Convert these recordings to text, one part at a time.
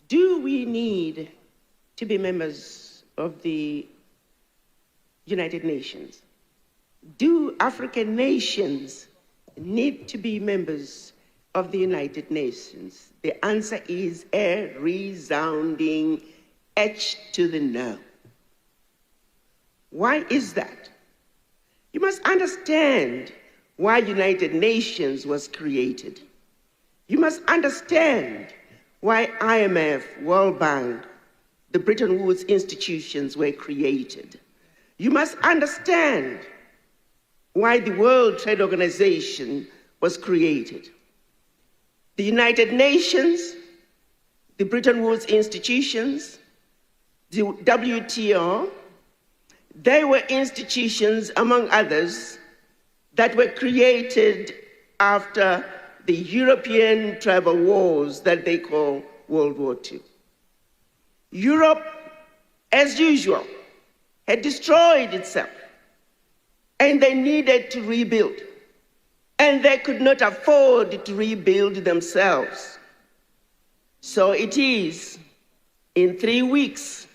Do we need to be members of the United Nations? Do African nations need to be members of the United Nations? The answer is a resounding H to the no. Why is that? You must understand why United Nations was created. You must understand why IMF, World Bank, the Bretton Woods institutions were created. You must understand why the World Trade Organization was created. The United Nations, the Bretton Woods institutions, the WTO, they were institutions, among others, that were created after the European tribal wars that they call World War II. Europe, as usual, had destroyed itself, and they needed to rebuild, and they could not afford to rebuild themselves. So it is, in 3 weeks,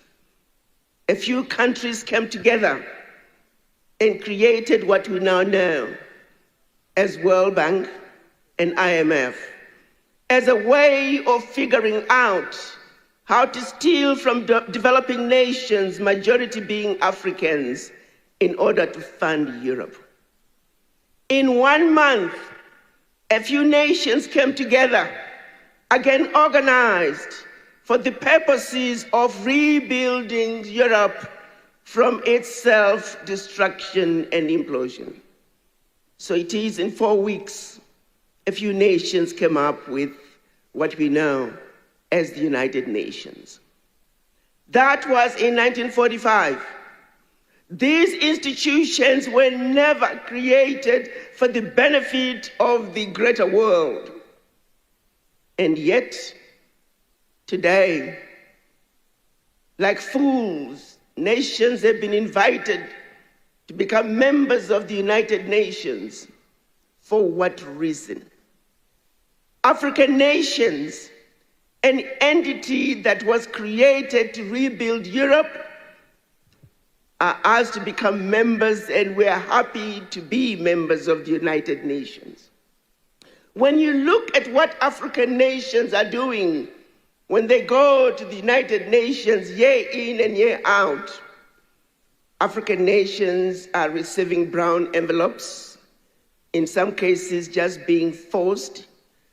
a few countries came together and created what we now know as World Bank and IMF, as a way of figuring out how to steal from developing nations, majority being Africans, in order to fund Europe. In 1 month, a few nations came together, again organized for the purposes of rebuilding Europe from its self-destruction and implosion. So it is in 4 weeks, a few nations came up with what we know as the United Nations. That was in 1945. These institutions were never created for the benefit of the greater world. And yet, today, like fools, nations have been invited to become members of the United Nations. For what reason? African nations, an entity that was created to rebuild Europe, are asked to become members, and we are happy to be members of the United Nations. When you look at what African nations are doing when they go to the United Nations year in and year out, African nations are receiving brown envelopes, in some cases just being forced